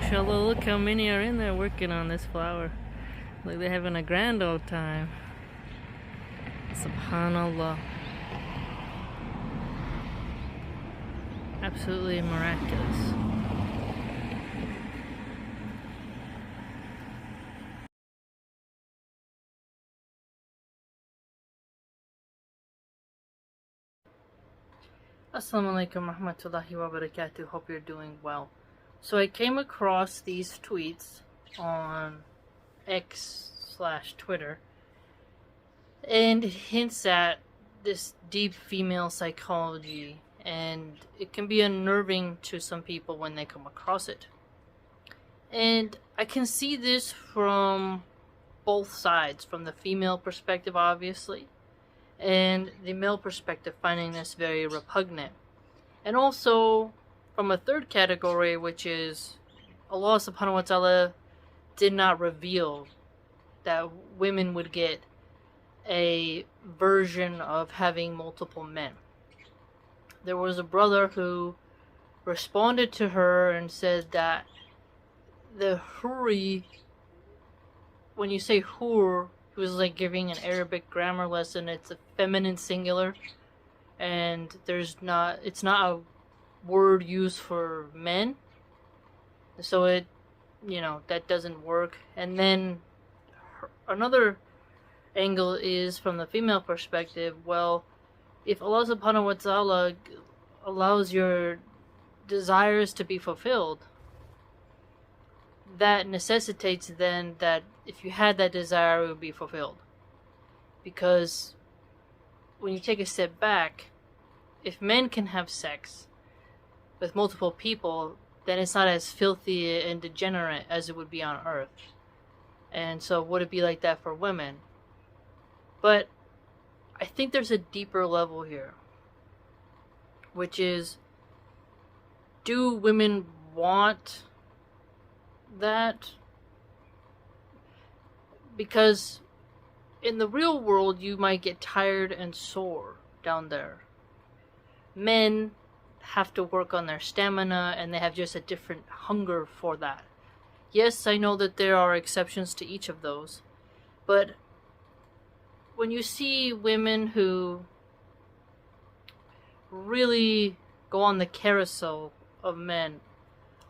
mashallah, look how many are in there working on this flower. Like they're having a grand old time. Subhanallah. Absolutely miraculous. Assalamu alaikum rahmatullahi wa barakatuh. Hope you're doing well. So I came across these tweets on X/Twitter, and it hints at this deep female psychology, and it can be unnerving to some people when they come across it. And I can see this from both sides, from the female perspective obviously, and the male perspective, finding this very repugnant. And also from a third category, which is Allah subhanahu wa ta'ala did not reveal that women would get a version of having multiple men. There was a brother who responded to her and said that the huri, when you say hur, he was like giving an Arabic grammar lesson. It's a feminine singular, and it's not a word used for men. So that doesn't work. And then another angle is from the female perspective. Well, if Allah subhanahu wa ta'ala allows your desires to be fulfilled, that necessitates then that if you had that desire, it would be fulfilled. Because when you take a step back, if men can have sex with multiple people, then it's not as filthy and degenerate as it would be on earth. And so would it be like that for women? But I think there's a deeper level here, which is, do women want that? Because in the real world, you might get tired and sore down there. Men have to work on their stamina, and they have just a different hunger for that. Yes, I know that there are exceptions to each of those, but when you see women who really go on the carousel of men,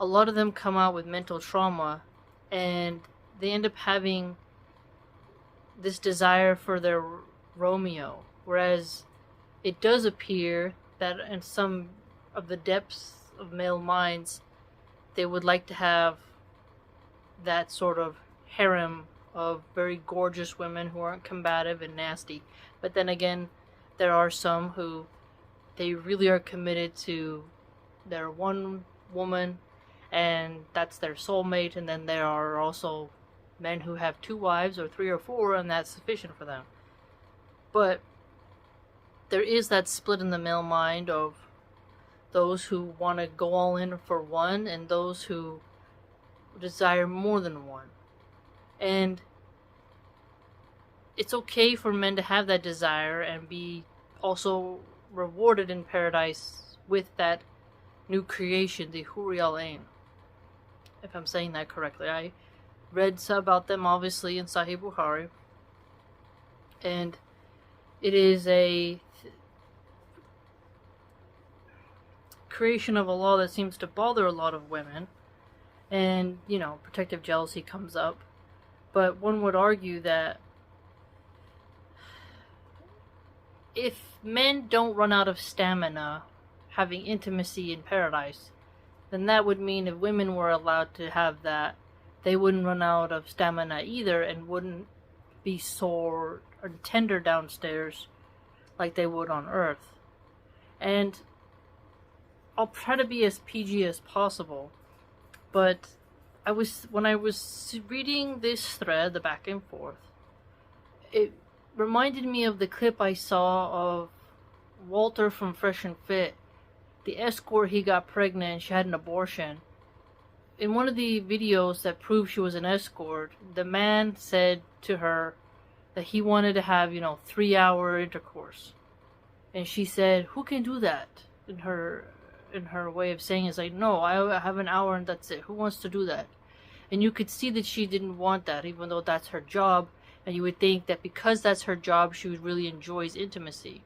a lot of them come out with mental trauma, and they end up having this desire for their Romeo, whereas it does appear that in some of the depths of male minds, they would like to have that sort of harem of very gorgeous women who aren't combative and nasty. But then again, there are some who they really are committed to their one woman, and that's their soulmate. And then there are also men who have 2 wives or 3 or 4, and that's sufficient for them. But there is that split in the male mind of those who want to go all in for one, and those who desire more than one. And it's okay for men to have that desire and be also rewarded in paradise with that new creation, the Huri al-Ain, if I'm saying that correctly. I read about them obviously in Sahih Bukhari, and it is a creation of Allah that seems to bother a lot of women, and protective jealousy comes up. But one would argue that if men don't run out of stamina having intimacy in paradise, then that would mean if women were allowed to have that, they wouldn't run out of stamina either, and wouldn't be sore or tender downstairs like they would on earth. And I'll try to be as PG as possible, but when I was reading this thread, the back and forth, it reminded me of the clip I saw of Walter from Fresh and Fit. The escort, he got pregnant and she had an abortion. In one of the videos that proved she was an escort, the man said to her that he wanted to have, 3-hour intercourse. And she said, "Who can do that?" in her way of saying is like, no, I have an hour and that's it. Who wants to do that? And you could see that she didn't want that, even though that's her job. And you would think that because that's her job, she would really enjoys intimacy.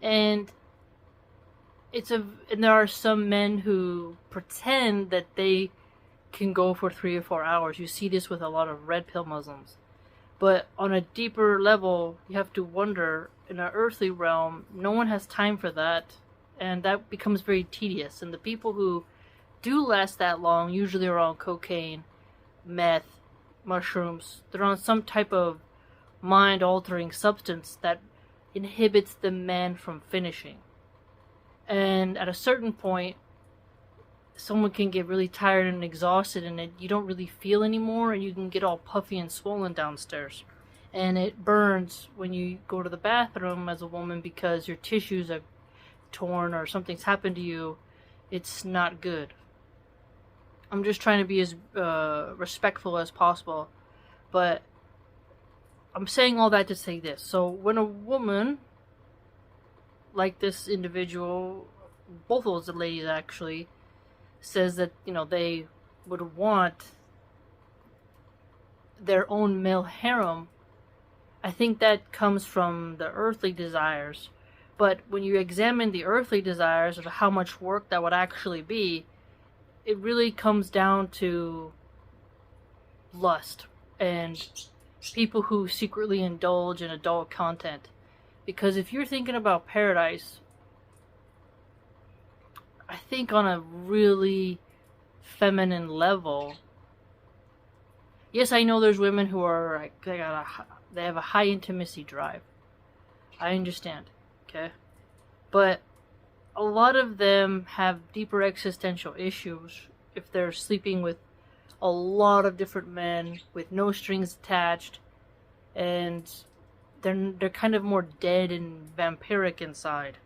And and there are some men who pretend that they can go for 3 or 4 hours. You see this with a lot of red pill Muslims. But on a deeper level, you have to wonder, in an earthly realm, no one has time for that. And that becomes very tedious. And the people who do last that long usually are on cocaine, meth, mushrooms. They're on some type of mind-altering substance that inhibits the man from finishing. And at a certain point, someone can get really tired and exhausted, and you don't really feel anymore, and you can get all puffy and swollen downstairs. And it burns when you go to the bathroom as a woman because your tissues are torn or something's happened to you. It's not good. I'm just trying to be as respectful as possible. But I'm saying all that to say this. So when a woman, like this individual, both of those ladies actually, says that, they would want their own male harem, I think that comes from the earthly desires. But when you examine the earthly desires of how much work that would actually be, it really comes down to lust and people who secretly indulge in adult content. Because if you're thinking about paradise, I think on a really feminine level, yes, I know there's women who are like, they have a high intimacy drive. I understand, okay? But a lot of them have deeper existential issues if they're sleeping with a lot of different men with no strings attached, and they're kind of more dead and vampiric inside.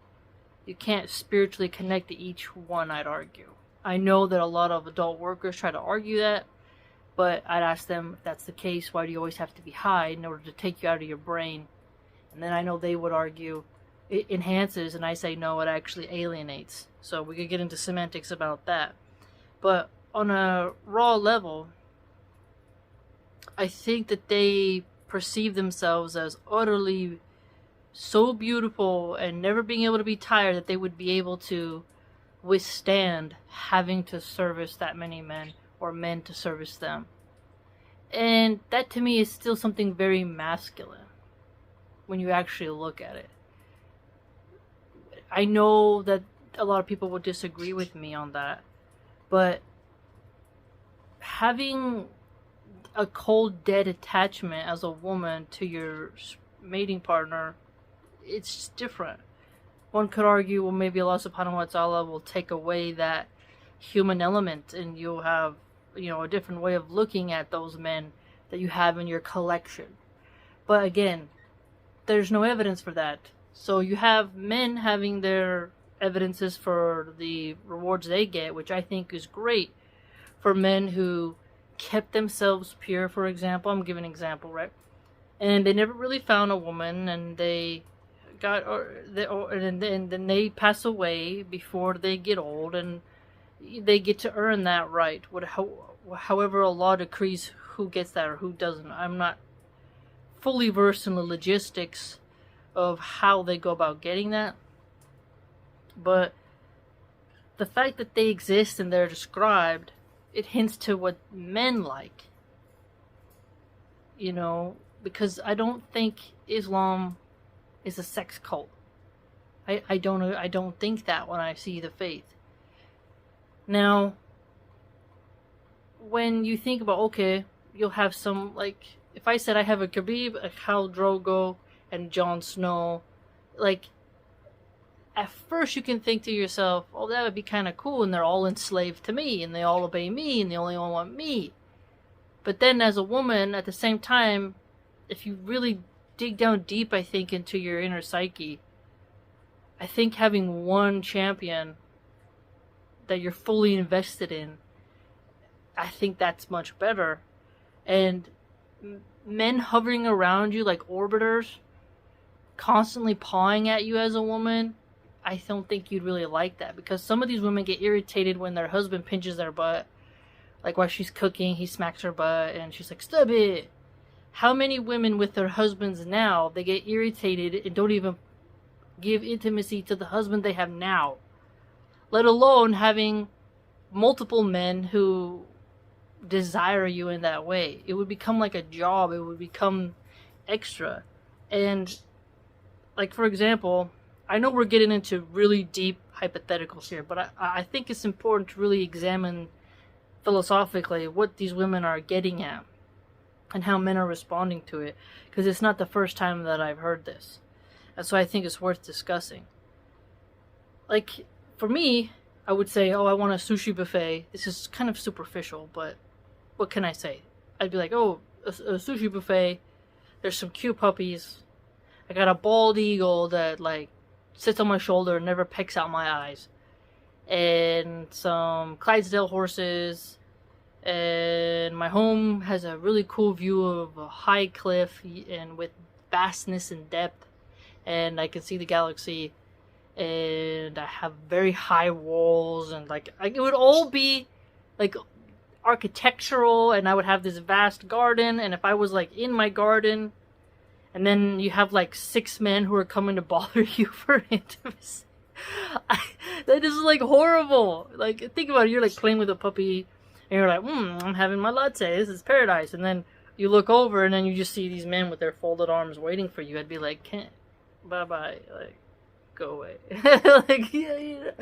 You can't spiritually connect to each one, I'd argue. I know that a lot of adult workers try to argue that, but I'd ask them, if that's the case, why do you always have to be high in order to take you out of your brain? And then I know they would argue, it enhances, and I say no, it actually alienates. So we could get into semantics about that. But on a raw level, I think that they perceive themselves as utterly so beautiful and never being able to be tired that they would be able to withstand having to service that many men or men to service them. And that to me is still something very masculine when you actually look at it. I know that a lot of people will disagree with me on that, but having a cold, dead attachment as a woman to your mating partner, it's different. One could argue, well, maybe Allah subhanahu wa ta'ala will take away that human element and you'll have, a different way of looking at those men that you have in your collection. But again, there's no evidence for that. So you have men having their evidences for the rewards they get, which I think is great for men who kept themselves pure, for example. I'm giving an example, right? And they never really found a woman, and they and then they pass away before they get old, and they get to earn that right. However Allah decrees who gets that or who doesn't. I'm not fully versed in the logistics of how they go about getting that. But the fact that they exist and they're described, it hints to what men like. Because I don't think Islam is a sex cult. I don't think that when I see the faith. Now, when you think about, okay, you'll have some, like, if I said I have a Khabib, a Khal Drogo, and Jon Snow, like, at first you can think to yourself, oh, that would be kind of cool, and they're all enslaved to me, and they all obey me, and they only want me. But then as a woman, at the same time, if you really dig down deep, I think, into your inner psyche, I think having one champion that you're fully invested in, I think that's much better. And men hovering around you like orbiters, constantly pawing at you as a woman, I don't think you'd really like that, because some of these women get irritated when their husband pinches their butt. Like while she's cooking, he smacks her butt and she's like, "Stop it." How many women with their husbands now, they get irritated and don't even give intimacy to the husband they have now, let alone having multiple men who desire you in that way. It would become like a job. It would become extra. And like, for example, I know we're getting into really deep hypotheticals here, but I think it's important to really examine philosophically what these women are getting at and how men are responding to it, because it's not the first time that I've heard this. And so I think it's worth discussing. Like, for me, I would say, oh, I want a sushi buffet. This is kind of superficial, but what can I say? I'd be like, oh, a sushi buffet. There's some cute puppies. I got a bald eagle that, like, sits on my shoulder and never pecks out my eyes. And some Clydesdale horses. And my home has a really cool view of a high cliff and with vastness and depth. And I can see the galaxy. And I have very high walls. And, like, it would all be, like, architectural. And I would have this vast garden. And if I was, like, in my garden, and then you have, like, 6 men who are coming to bother you for intimacy. That is, like, horrible. Like, think about it. You're, like, playing with a puppy, and you're like, I'm having my latte. This is paradise. And then you look over, and then you just see these men with their folded arms waiting for you. I'd be like, bye-bye. Like, go away. Like, yeah.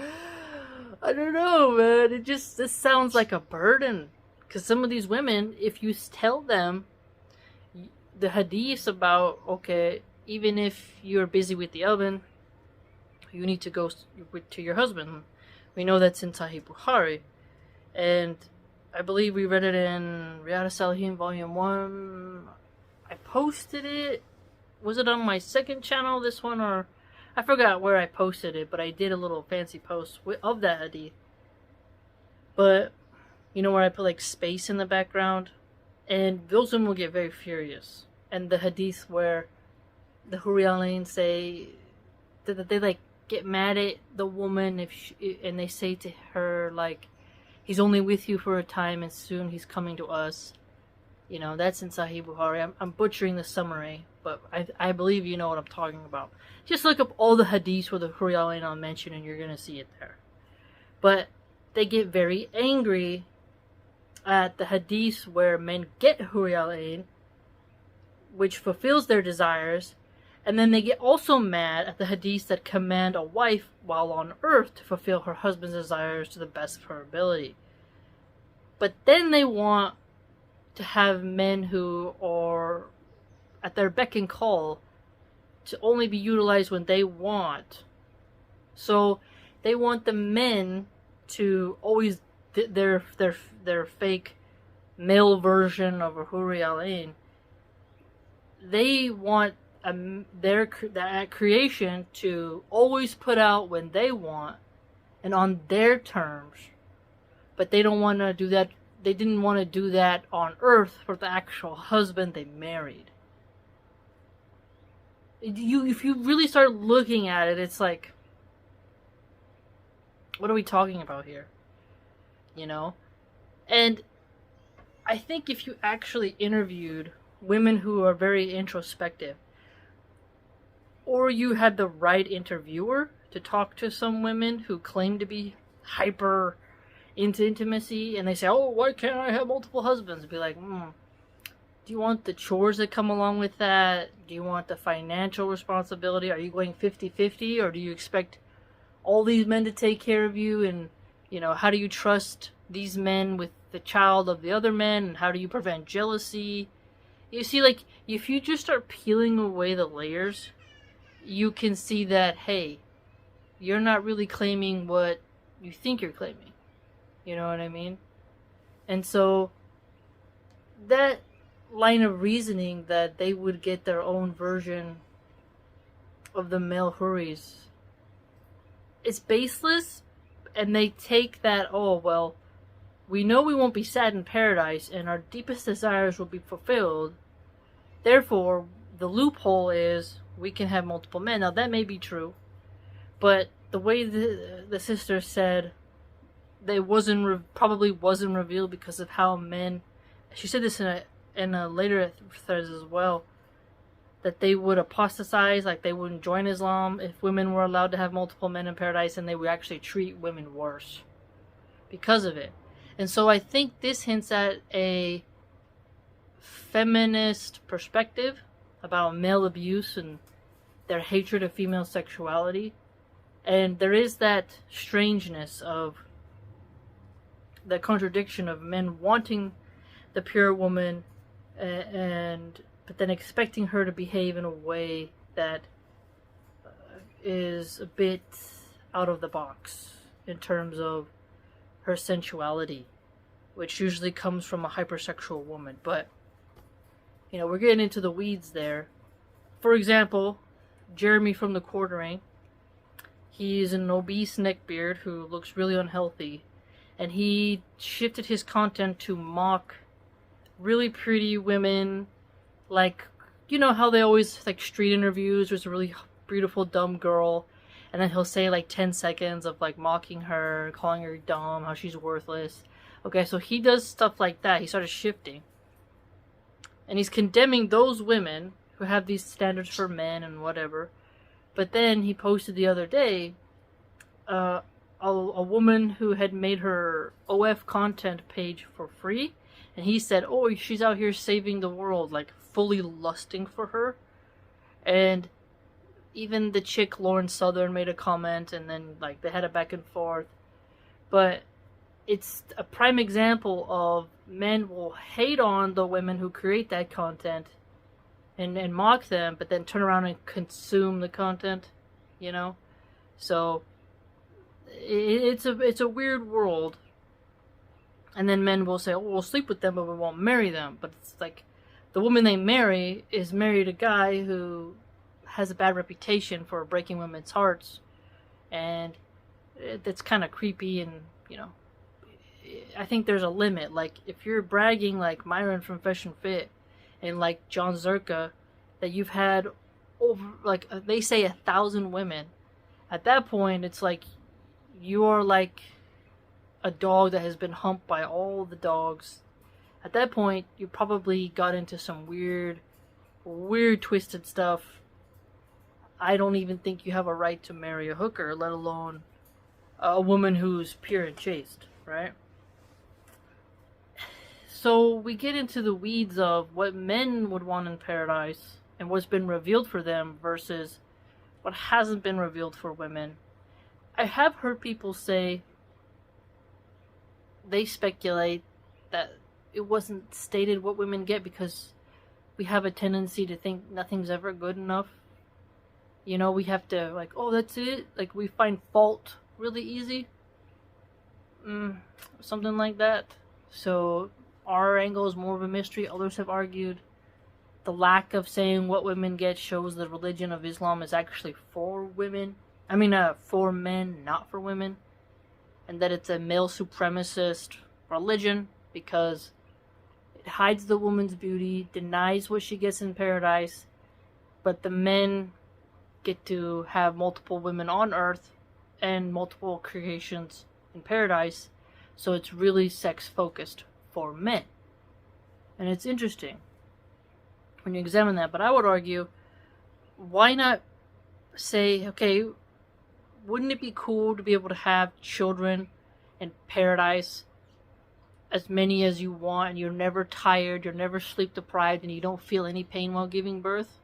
I don't know, man. This sounds like a burden. Because some of these women, if you tell them the hadiths about, okay, even if you're busy with the oven, you need to go to your husband. We know that's in Sahih Bukhari. And I believe we read it in Riyadh al-Salihin Volume 1. I posted it. Was it on my second channel, this one? Or I forgot where I posted it, but I did a little fancy post of that hadith. But, you know, where I put like space in the background? And those women will get very furious. And the hadith where the Huri Alain say that they like get mad at the woman and they say to her, like, he's only with you for a time and soon he's coming to us. You know, that's in Sahih Bukhari. I'm butchering the summary, but I believe you know what I'm talking about. Just look up all the hadiths where the Huri Alain are mentioned and you're going to see it there. But they get very angry at the hadiths where men get Huri Alain, which fulfills their desires, and then they get also mad at the hadiths that command a wife while on earth to fulfill her husband's desires to the best of her ability. But then they want to have men who are at their beck and call to only be utilized when they want. So they want the men to always their fake male version of a Huri Alain. They want that creation to always put out when they want and on their terms. But they don't want to do that. They didn't want to do that on earth for the actual husband they married. If you really start looking at it, it's like, what are we talking about here? You know? And I think if you actually interviewed women who are very introspective, or you had the right interviewer to talk to some women who claim to be hyper into intimacy, and they say, oh, why can't I have multiple husbands? Be like, do you want the chores that come along with that? Do you want the financial responsibility? Are you going 50-50, or do you expect all these men to take care of you? And, you know, how do you trust these men with the child of the other men? And how do you prevent jealousy? You see, like, if you just start peeling away the layers, you can see that, hey, you're not really claiming what you think you're claiming. You know what I mean? And so that line of reasoning that they would get their own version of the male Huris, it's baseless. And they take that, oh, well, we know we won't be sad in paradise and our deepest desires will be fulfilled. Therefore, the loophole is we can have multiple men. Now, that may be true, but the way the sister said that it probably wasn't revealed because of how men. She said this in a later threads as well, that they would apostatize, like they wouldn't join Islam if women were allowed to have multiple men in paradise, and they would actually treat women worse because of it. And so I think this hints at a feminist perspective about male abuse and their hatred of female sexuality. And there is that strangeness of the contradiction of men wanting the pure woman but then expecting her to behave in a way that is a bit out of the box in terms of her sensuality, which usually comes from a hypersexual woman. But, you know, we're getting into the weeds there. For example, Jeremy from The Quartering, he's an obese neckbeard who looks really unhealthy, and he shifted his content to mock really pretty women. Like, you know how they always, like, street interviews, there's a really beautiful dumb girl, and then he'll say, like, 10 seconds of, like, mocking her, calling her dumb, how she's worthless. Okay, so he does stuff like that. He started shifting. And he's condemning those women who have these standards for men and whatever. But then he posted the other day a woman who had made her OF content page for free. And he said, oh, she's out here saving the world, like fully lusting for her. And even the chick Lauren Southern made a comment, and then like they had a back and forth. But it's a prime example of men will hate on the women who create that content and mock them, but then turn around and consume the content, you know? So it's a weird world. And then men will say, oh, we'll sleep with them, but we won't marry them. But it's like, the woman they marry is married a guy who has a bad reputation for breaking women's hearts. And that's kind of creepy, and, you know, I think there's a limit. Like, if you're bragging like Myron from Fresh and Fit and like John Zerka, that you've had over, like, they say 1,000 women, at that point, it's like, you are like a dog that has been humped by all the dogs. At that point, you probably got into some weird twisted stuff. I don't even think you have a right to marry a hooker, let alone a woman who's pure and chaste, right? So we get into the weeds of what men would want in paradise and what's been revealed for them versus what hasn't been revealed for women. I have heard people say they speculate that it wasn't stated what women get because we have a tendency to think nothing's ever good enough. You know, we have to, like, oh, that's it. Like, we find fault really easy. Something like that. So our angle is more of a mystery. Others have argued the lack of saying what women get shows the religion of Islam is actually for women. For men, not for women. And that it's a male supremacist religion because it hides the woman's beauty, denies what she gets in paradise, but the men get to have multiple women on earth and multiple creations in paradise. So it's really sex focused for men. And it's interesting when you examine that. But I would argue, why not say, okay, wouldn't it be cool to be able to have children in paradise, as many as you want, and you're never tired, you're never sleep deprived, and you don't feel any pain while giving birth?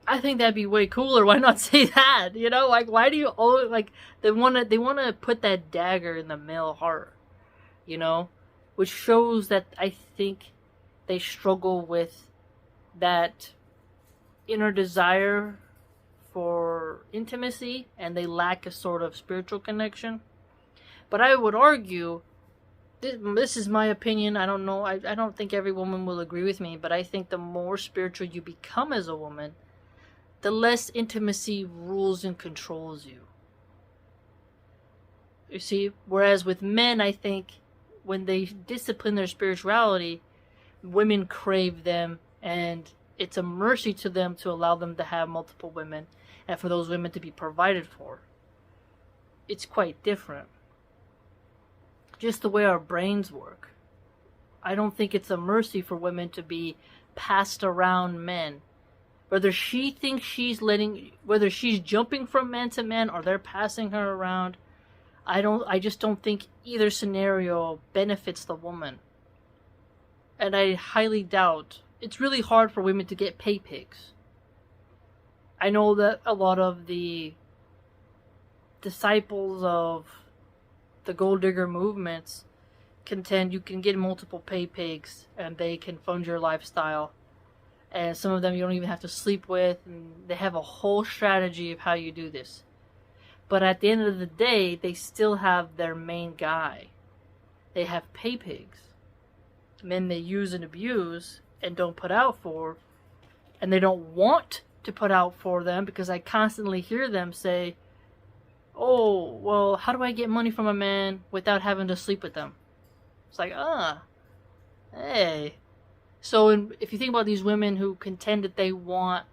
I think that'd be way cooler. Why not say that? You know, like, why do you always, like, they wanna put that dagger in the male heart, you know, which shows that I think they struggle with that inner desire for intimacy, and they lack a sort of spiritual connection. But I would argue, this is my opinion, I don't know, I don't think every woman will agree with me, but I think the more spiritual you become as a woman, the less intimacy rules and controls you. You see, whereas with men, I think when they discipline their spirituality, women crave them, and it's a mercy to them to allow them to have multiple women and for those women to be provided for. it's quite different. Just the way our brains work. I don't think it's a mercy for women to be passed around men. Whether she thinks whether she's jumping from man to man or they're passing her around, I just don't think either scenario benefits the woman. And I highly doubt, it's really hard for women to get pay pigs. I know that a lot of the disciples of the gold digger movements contend you can get multiple pay pigs and they can fund your lifestyle. And some of them you don't even have to sleep with, and they have a whole strategy of how you do this. But at the end of the day, they still have their main guy. They have pay pigs. Men they use and abuse and don't put out for, and they don't want to put out for them, because I constantly hear them say, oh, well, how do I get money from a man without having to sleep with them? It's like, hey. So if you think about these women who contend that they want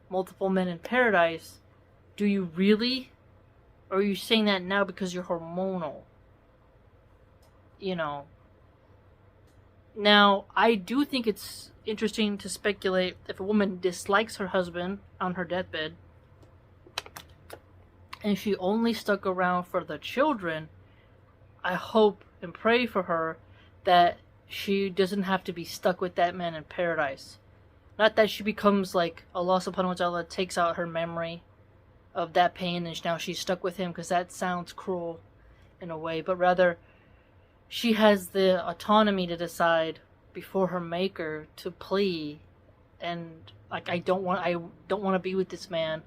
multiple men in paradise, do you really? Or are you saying that now because you're hormonal? You know. Now, I do think it's interesting to speculate if a woman dislikes her husband on her deathbed and she only stuck around for the children, I hope and pray for her that she doesn't have to be stuck with that man in paradise. Not that she becomes like Allah subhanahu wa ta'ala takes out her memory of that pain and now she's stuck with him, because that sounds cruel in a way, but rather she has the autonomy to decide before her maker to plea and like I don't want to be with this man,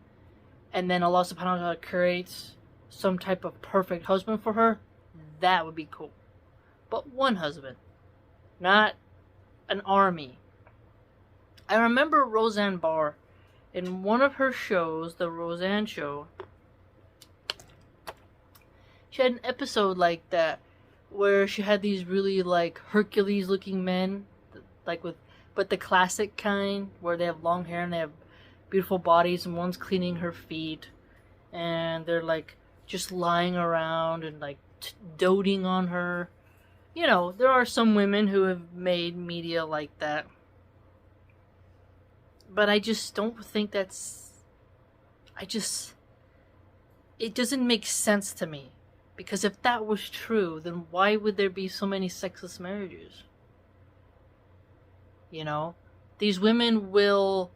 and then Allah subhanahu wa ta'ala creates some type of perfect husband for her. That would be cool. But one husband, not an army. I remember Roseanne Barr in one of her shows, the Roseanne Show. She had an episode like that where she had these really like Hercules looking men, like but the classic kind where they have long hair and they have beautiful bodies, and one's cleaning her feet and they're like just lying around and like doting on her. You know, there are some women who have made media like that. But I just don't think it doesn't make sense to me. Because if that was true, then why would there be so many sexless marriages? You know? These women will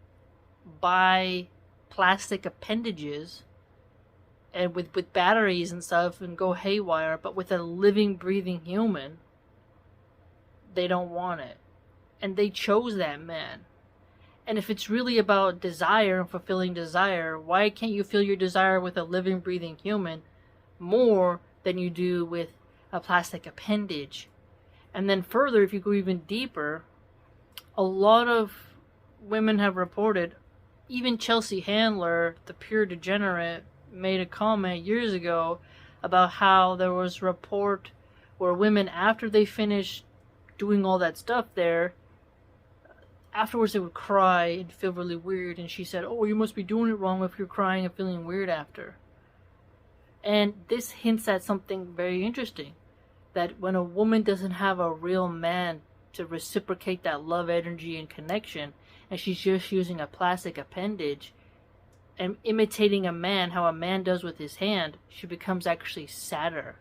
buy plastic appendages and with batteries and stuff and go haywire, but with a living, breathing human, they don't want it. And they chose that man. And if it's really about desire and fulfilling desire, why can't you feel your desire with a living, breathing human more than you do with a plastic appendage? And then further, if you go even deeper, a lot of women have reported, even Chelsea Handler, the pure degenerate, made a comment years ago about how there was a report where women, after they finished doing all that stuff there, afterwards they would cry and feel really weird, and she said, oh, you must be doing it wrong if you're crying and feeling weird after. And this hints at something very interesting, that when a woman doesn't have a real man to reciprocate that love, energy, and connection, and she's just using a plastic appendage and imitating a man, how a man does with his hand, she becomes actually sadder.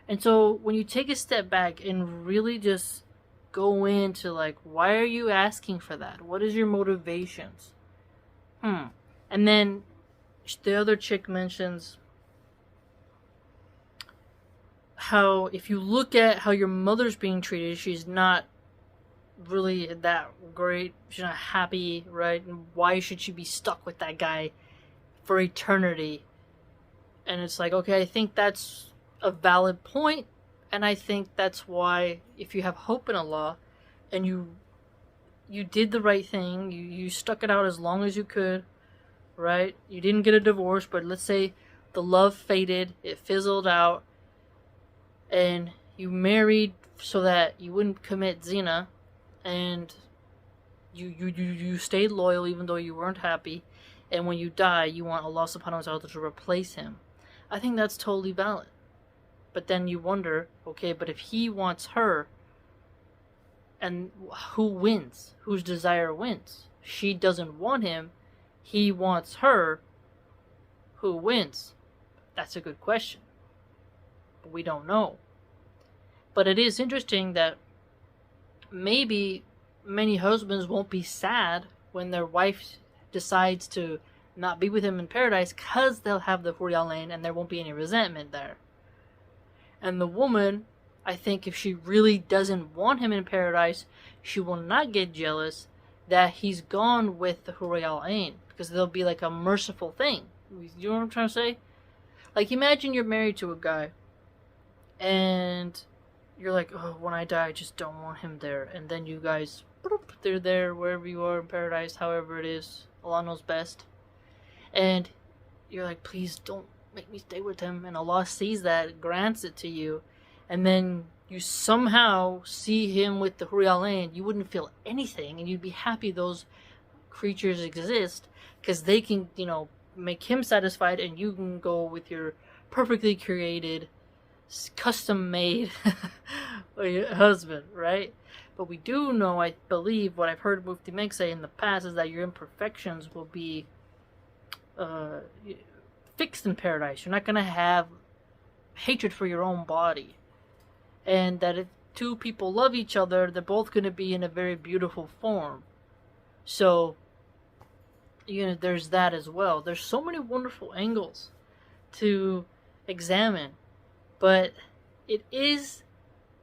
And so when you take a step back and really just go into like, why are you asking for that? What is your motivations? And then the other chick mentions how if you look at how your mother's being treated, she's not really that great. She's not happy, right? And why should she be stuck with that guy for eternity? And it's like, okay, I think that's a valid point, and I think that's why if you have hope in Allah and you did the right thing, you stuck it out as long as you could, right? You didn't get a divorce, but let's say the love faded, it fizzled out, and you married so that you wouldn't commit zina, and you stayed loyal even though you weren't happy, and when you die, you want Allah subhanahu wa ta'ala to replace him. I think that's totally valid. But then you wonder, okay, but if he wants her, and who wins? Whose desire wins? She doesn't want him. He wants her. Who wins? That's a good question. But we don't know. But it is interesting that maybe many husbands won't be sad when their wife decides to not be with him in paradise, because they'll have the Huri Alain and there won't be any resentment there. And the woman, I think if she really doesn't want him in paradise, she will not get jealous that he's gone with the Huri Alain, because there'll be like a merciful thing. You know what I'm trying to say? Like, imagine you're married to a guy and you're like, oh, when I die, I just don't want him there. And then you guys, they're there wherever you are in paradise, however it is. Allah knows best. And you're like, please don't make me stay with him. And Allah sees that, grants it to you. And then you somehow see him with the Huri Alain. You wouldn't feel anything. And you'd be happy those creatures exist, because they can, make him satisfied, and you can go with your perfectly created, custom-made husband, right? But we do know, I believe, what I've heard Mufti Meg say in the past is that your imperfections will be fixed in paradise. You're not going to have hatred for your own body. And that if two people love each other, they're both going to be in a very beautiful form. So, there's that as well. There's so many wonderful angles to examine. But it is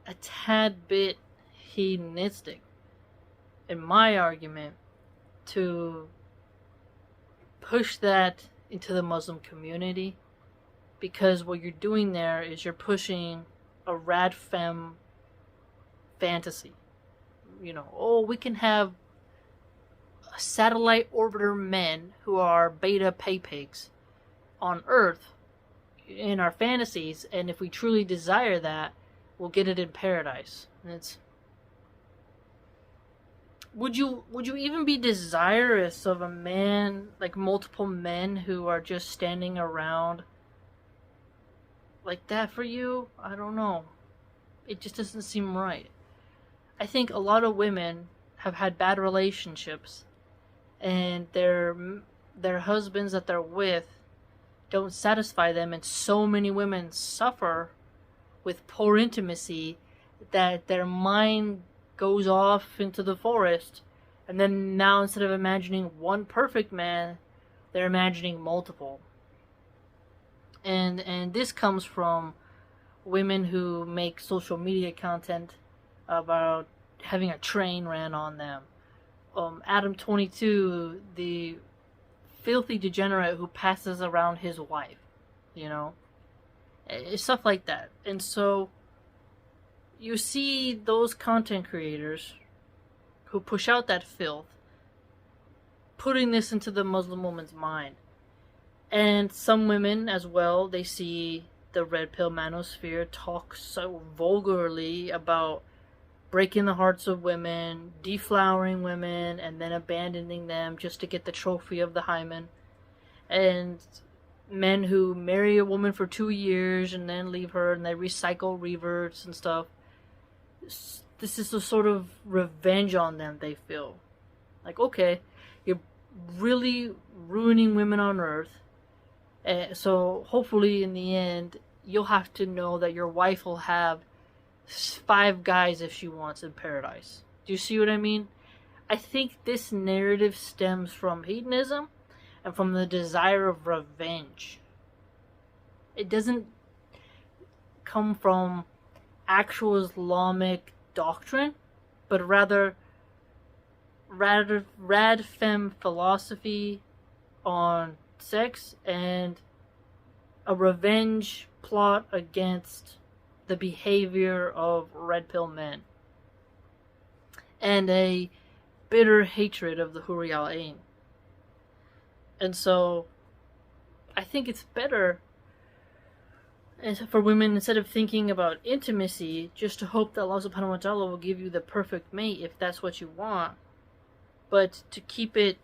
a tad bit hedonistic, in my argument, to push that into the Muslim community, because what you're doing there is you're pushing a rad femme fantasy. We can have satellite orbiter men who are beta pay pigs on Earth in our fantasies, and if we truly desire that, we'll get it in paradise. And it's, would you even be desirous of a man, like multiple men who are just standing around like that for you? I don't know. It just doesn't seem right. I think a lot of women have had bad relationships, and their husbands that they're with don't satisfy them, and so many women suffer with poor intimacy that their mind goes off into the forest, and then now instead of imagining one perfect man, they're imagining multiple. And this comes from women who make social media content about having a train ran on them. Adam 22, the filthy degenerate who passes around his wife, stuff like that. And so you see those content creators who push out that filth putting this into the Muslim woman's mind. And some women as well, they see the red pill manosphere talk so vulgarly about breaking the hearts of women, deflowering women, and then abandoning them just to get the trophy of the hymen. And men who marry a woman for 2 years and then leave her, and they recycle reverts and stuff. This is a sort of revenge on them, they feel. Like, okay, you're really ruining women on Earth. So hopefully in the end, you'll have to know that your wife will have 5 guys if she wants in paradise. Do you see what I mean? I think this narrative stems from hedonism and from the desire of revenge. It doesn't come from actual Islamic doctrine, but rather rad femme philosophy on sex and a revenge plot against the behavior of red pill men, and a bitter hatred of the Huri Alain. And so I think it's better for women, instead of thinking about intimacy, just to hope that Allah subhanahu wa ta'ala will give you the perfect mate if that's what you want, but to keep it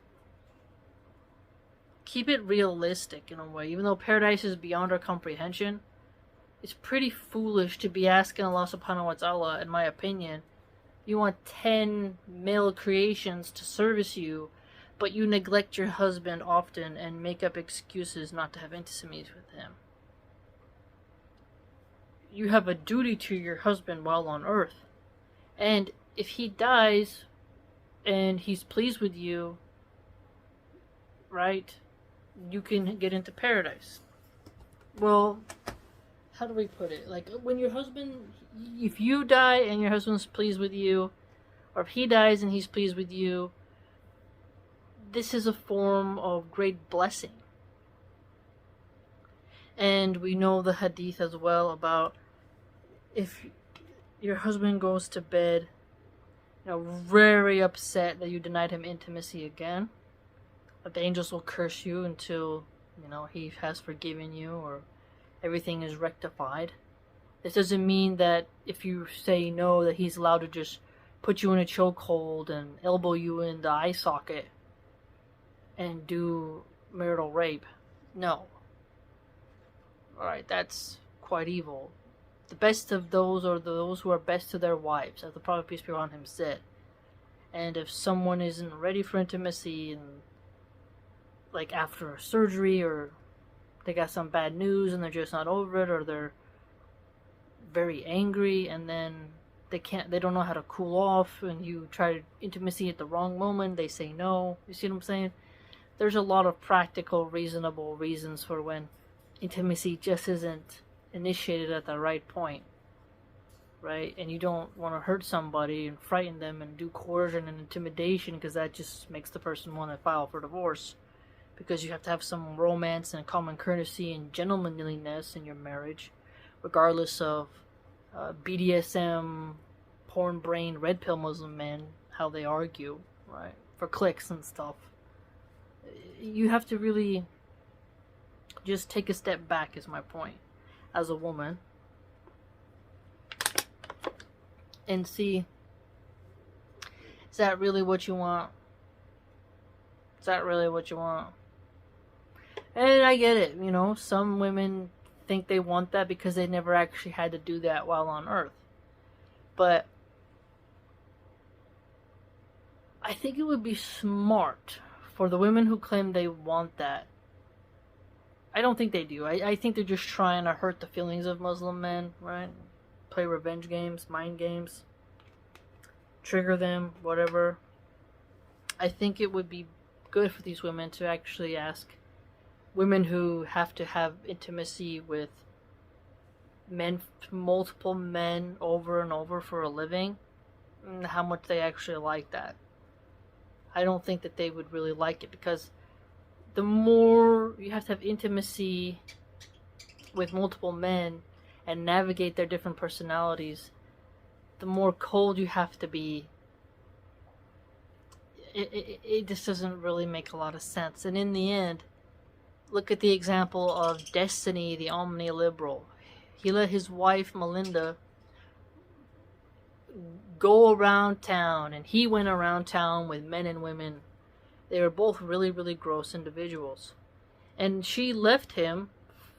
keep it realistic in a way. Even though paradise is beyond our comprehension, it's pretty foolish to be asking Allah subhanahu wa ta'ala, in my opinion, you want 10 male creations to service you, but you neglect your husband often and make up excuses not to have intimacies with him. You have a duty to your husband while on earth. And if he dies and he's pleased with you, right, you can get into paradise. Well, how do we put it? Like, when your husband, if you die and your husband's pleased with you, or if he dies and he's pleased with you, this is a form of great blessing. And we know the hadith as well about if your husband goes to bed, very upset that you denied him intimacy again, the angels will curse you until, he has forgiven you or everything is rectified. This doesn't mean that if you say no, that he's allowed to just put you in a chokehold and elbow you in the eye socket and do marital rape. No. Alright, that's quite evil. The best of those are those who are best to their wives, as the Prophet peace be upon him said. And if someone isn't ready for intimacy, and like after a surgery, or they got some bad news and they're just not over it, or they're very angry and then they don't know how to cool off, and you try intimacy at the wrong moment, they say no. You see what I'm saying? There's a lot of practical, reasonable reasons for when intimacy just isn't initiated at the right point, right? And you don't want to hurt somebody and frighten them and do coercion and intimidation, because that just makes the person want to file for divorce, because you have to have some romance and common courtesy and gentlemanliness in your marriage, regardless of BDSM, porn brain, red pill Muslim men, how they argue, right, for clicks and stuff. You have to really just take a step back, is my point, as a woman, and see, is that really what you want? Is that really what you want? And I get it, some women think they want that because they never actually had to do that while on earth. But I think it would be smart for the women who claim they want that. I don't think they do. I think they're just trying to hurt the feelings of Muslim men, right? Play revenge games, mind games, trigger them, whatever. I think it would be good for these women to actually ask women who have to have intimacy with multiple men over and over for a living, how much they actually like that. I don't think that they would really like it, because the more you have to have intimacy with multiple men and navigate their different personalities, the more cold you have to be. It just doesn't really make a lot of sense. And in the end, look at the example of Destiny, the omni-liberal. He let his wife, Melinda, go around town, and he went around town with men and women. They were both really, really gross individuals. And she left him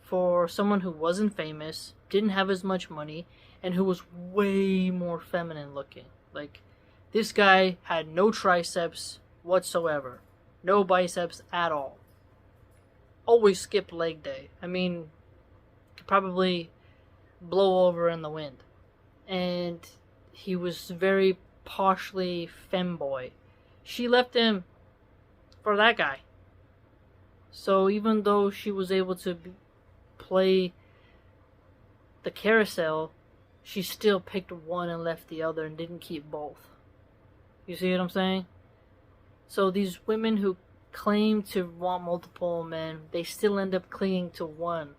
for someone who wasn't famous, didn't have as much money, and who was way more feminine looking. Like, this guy had no triceps whatsoever. No biceps at all. Always skipped leg day. I mean, could probably blow over in the wind. And he was very poshly femboy. She left him for that guy. So even though she was able to play the carousel, she still picked one and left the other and didn't keep both. You see what I'm saying? So these women who claim to want multiple men, they still end up clinging to one.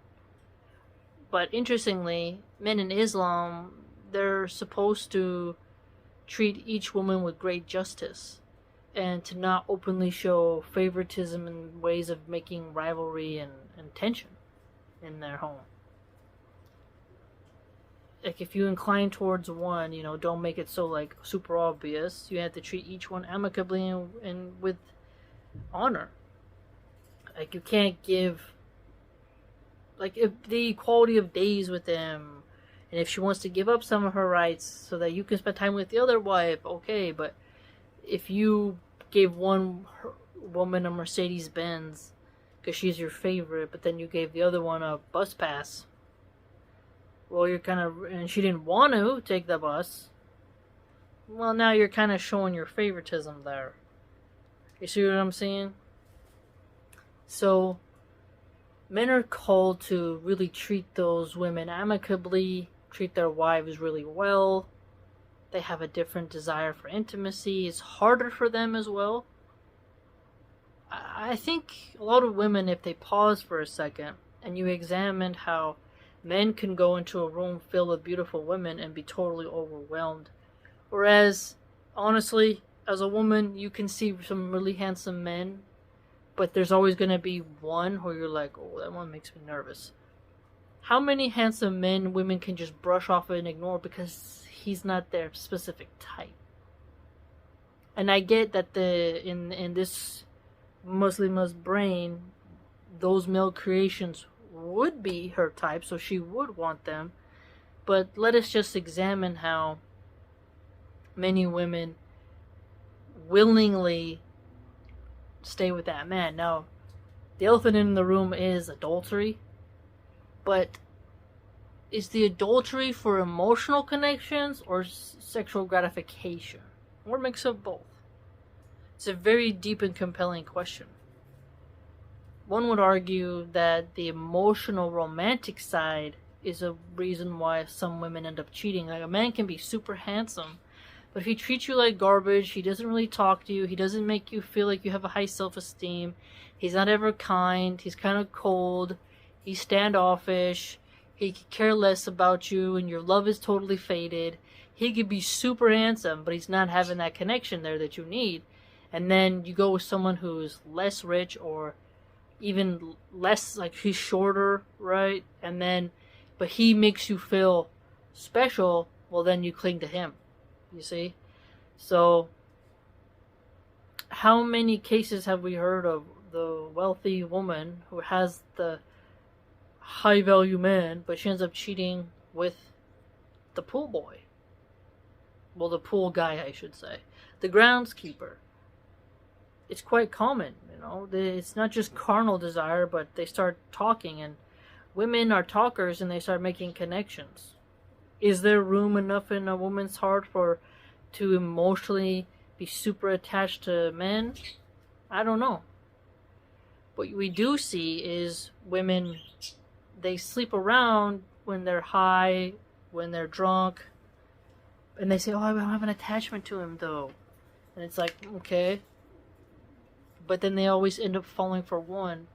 But interestingly, men in Islam, they're supposed to treat each woman with great justice, and to not openly show favoritism in ways of making rivalry and tension in their home. Like, if you incline towards one, don't make it so, like, super obvious. You have to treat each one amicably and with honor. Like, you can't give, like, if the equality of days with them, and if she wants to give up some of her rights so that you can spend time with the other wife, okay, but if you gave one woman a Mercedes Benz because she's your favorite, but then you gave the other one a bus pass, well, you're kind of, and she didn't want to take the bus, well, now you're kind of showing your favoritism there. You see what I'm saying? So, men are called to really treat those women amicably, treat their wives really well. They have a different desire for intimacy. It's harder for them as well. I think a lot of women, if they pause for a second and you examine how men can go into a room filled with beautiful women and be totally overwhelmed. Whereas, honestly, as a woman, you can see some really handsome men, but there's always going to be one where you're like, oh, that one makes me nervous. How many handsome men women can just brush off and ignore because he's not their specific type? And I get that in this Muslim's brain, those male creations would be her type, so she would want them. But let us just examine how many women willingly stay with that man. Now, the elephant in the room is adultery, but is the adultery for emotional connections or sexual gratification? Or a mix of both? It's a very deep and compelling question. One would argue that the emotional romantic side is a reason why some women end up cheating. Like, a man can be super handsome, but if he treats you like garbage, he doesn't really talk to you, he doesn't make you feel like you have a high self-esteem, he's not ever kind, he's kind of cold, he's standoffish, he could care less about you, and your love is totally faded. He could be super handsome, but he's not having that connection there that you need. And then you go with someone who's less rich or even less, like, he's shorter, right? And then, but he makes you feel special, well, then you cling to him. You see? So, how many cases have we heard of the wealthy woman who has the high value man, but she ends up cheating with the pool boy? Well, the pool guy, I should say. The groundskeeper. It's quite common, you know. It's not just carnal desire, but they start talking, and women are talkers and they start making connections. Is there room enough in a woman's heart to emotionally be super attached to men? I don't know. What we do see is women, they sleep around when they're high, when they're drunk, and they say, oh, I don't have an attachment to him though. And it's like, okay. But then they always end up falling for one.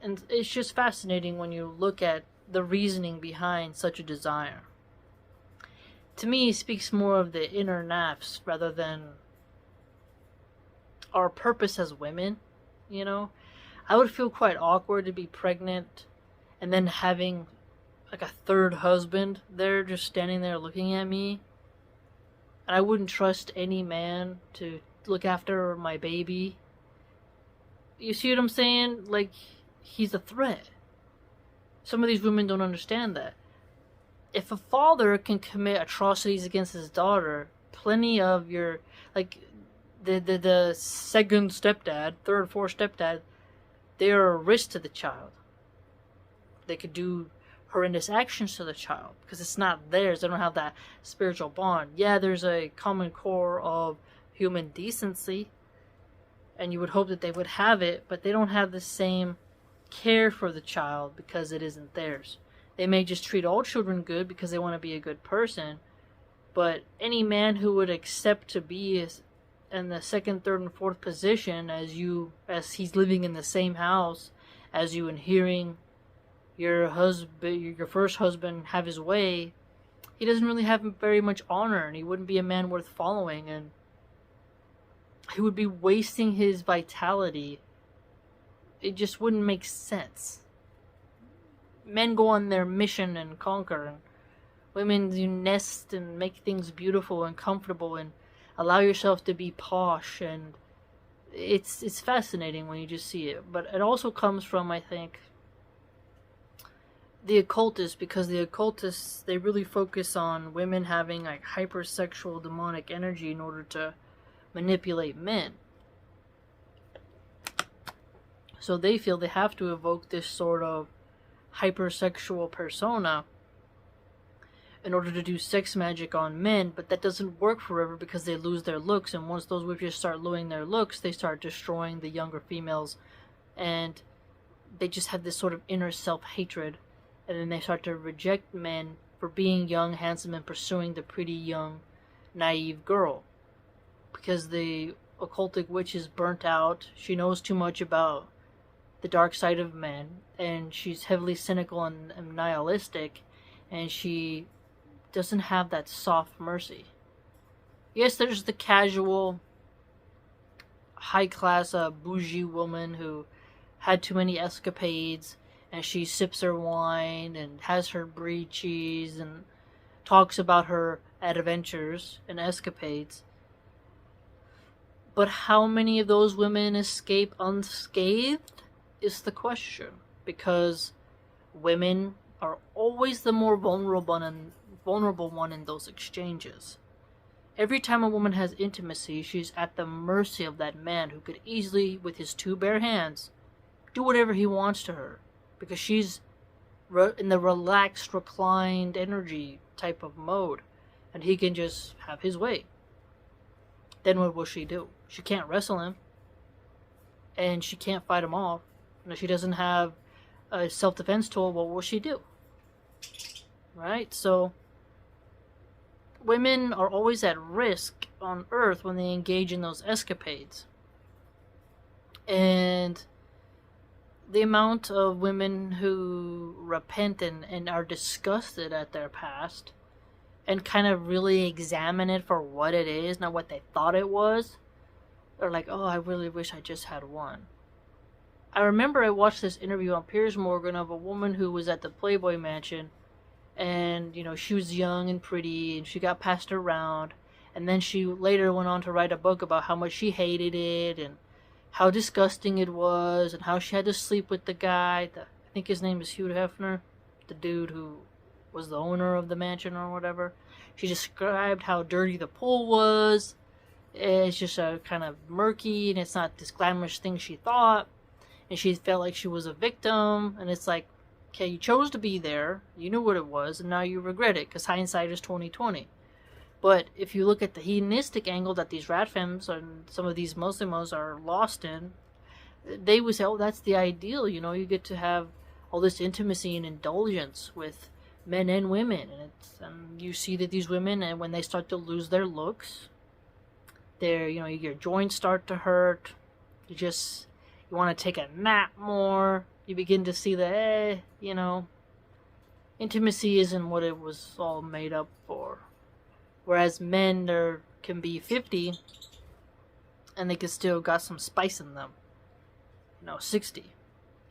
And it's just fascinating when you look at the reasoning behind such a desire. To me, it speaks more of the inner nafs rather than our purpose as women, you know? I would feel quite awkward to be pregnant and then having like a third husband there just standing there looking at me. And I wouldn't trust any man to look after my baby. You see what I'm saying? Like, he's a threat. Some of these women don't understand that. If a father can commit atrocities against his daughter, plenty of your, like, the second stepdad, third, fourth stepdad, they are a risk to the child. They could do horrendous actions to the child because it's not theirs. They don't have that spiritual bond. Yeah, there's a common core of human decency, and you would hope that they would have it, but they don't have the same care for the child because it isn't theirs. They may just treat all children good because they want to be a good person, but any man who would accept to be in the second, third, and fourth position as he's living in the same house as you and hearing your first husband have his way, he doesn't really have very much honor, and he wouldn't be a man worth following, and he would be wasting his vitality. It just wouldn't make sense. Men go on their mission and conquer, and women, you nest and make things beautiful and comfortable and allow yourself to be posh, and it's fascinating when you just see it. But it also comes from, I think, the occultists, because the occultists, they really focus on women having like hypersexual demonic energy in order to manipulate men. So they feel they have to evoke this sort of hypersexual persona in order to do sex magic on men, but that doesn't work forever because they lose their looks, and once those witches start losing their looks, they start destroying the younger females, and they just have this sort of inner self-hatred, and then they start to reject men for being young, handsome, and pursuing the pretty young, naive girl. Because the occultic witch is burnt out, she knows too much about the dark side of men, and she's heavily cynical and nihilistic, and she doesn't have that soft mercy. Yes, there's the casual, high-class, bougie woman who had too many escapades, and she sips her wine and has her brie cheese and talks about her adventures and escapades. But how many of those women escape unscathed is the question, because women are always the more vulnerable one in those exchanges. Every time a woman has intimacy, she's at the mercy of that man who could easily, with his two bare hands, do whatever he wants to her, because she's in the relaxed, reclined energy type of mode, and he can just have his way. Then what will she do? She can't wrestle him, and she can't fight him off. And if she doesn't have a self-defense tool, what will she do? Right? So women are always at risk on Earth when they engage in those escapades. And the amount of women who repent and are disgusted at their past and kind of really examine it for what it is, not what they thought it was, they're like, oh, I really wish I just had one. I remember I watched this interview on Piers Morgan of a woman who was at the Playboy Mansion, and, you know, she was young and pretty, and she got passed around, and then she later went on to write a book about how much she hated it, and how disgusting it was, and how she had to sleep with the guy, I think his name is Hugh Hefner, the dude who was the owner of the mansion or whatever. She described how dirty the pool was. It's just a kind of murky, and it's not this glamorous thing she thought, and she felt like she was a victim, and it's like, okay, you chose to be there, you knew what it was, and now you regret it, because hindsight is 20/20. But if you look at the hedonistic angle that these rat femmes and some of these Muslims are lost in, they would say, oh, that's the ideal, you know, you get to have all this intimacy and indulgence with men and women, and you see that these women, and when they start to lose their looks, your joints start to hurt, you want to take a nap more, you begin to see that, intimacy isn't what it was all made up for. Whereas men, there can be 50, and they can still got some spice in them. 60.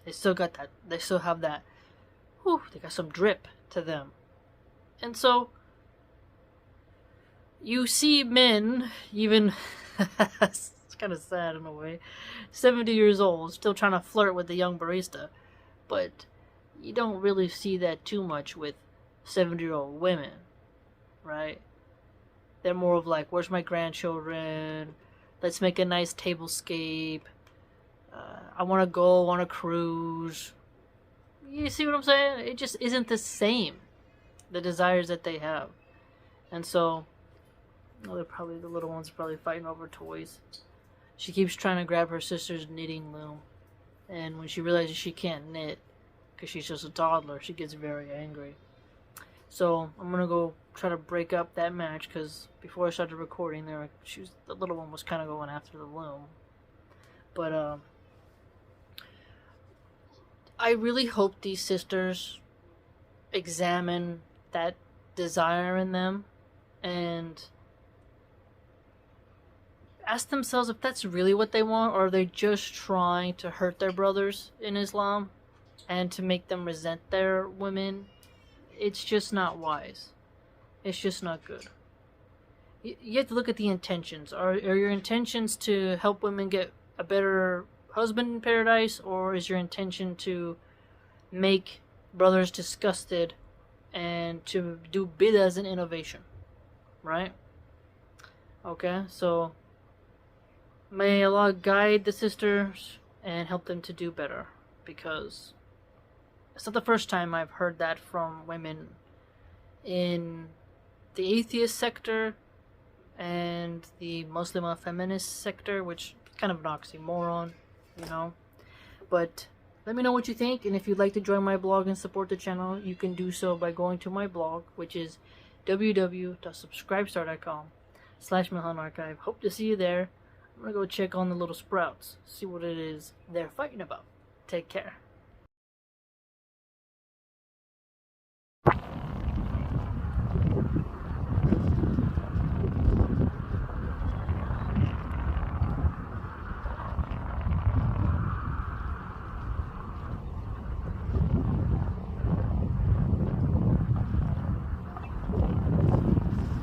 They still have that, they got some drip to them. And so, you see men, even, it's kind of sad in a way, 70 years old, still trying to flirt with the young barista. But you don't really see that too much with 70-year-old women, right? They're more of like, where's my grandchildren? Let's make a nice tablescape. I want to go on a cruise. You see what I'm saying? It just isn't the same, the desires that they have. And so, the little one's probably fighting over toys. She keeps trying to grab her sister's knitting loom. And when she realizes she can't knit, because she's just a toddler, she gets very angry. So, I'm going to go try to break up that match, because before I started recording, the little one was kind of going after the loom. But, I really hope these sisters examine that desire in them and ask themselves if that's really what they want, or are they just trying to hurt their brothers in Islam and to make them resent their women. It's just not wise. It's just not good. You have to look at the intentions. Are your intentions to help women get a better husband in paradise, or is your intention to make brothers disgusted and to do bid'ah as an innovation, right? Okay, so may Allah guide the sisters and help them to do better, because it's not the first time I've heard that from women in the atheist sector and the Muslim feminist sector, which is kind of an oxymoron, you know. But let me know what you think, and if you'd like to join my blog and support the channel, you can do so by going to my blog, which is www.subscribestar.com/Milahan Archive. Hope to see you there. I'm gonna go check on the little sprouts, see what it is they're fighting about. Take care.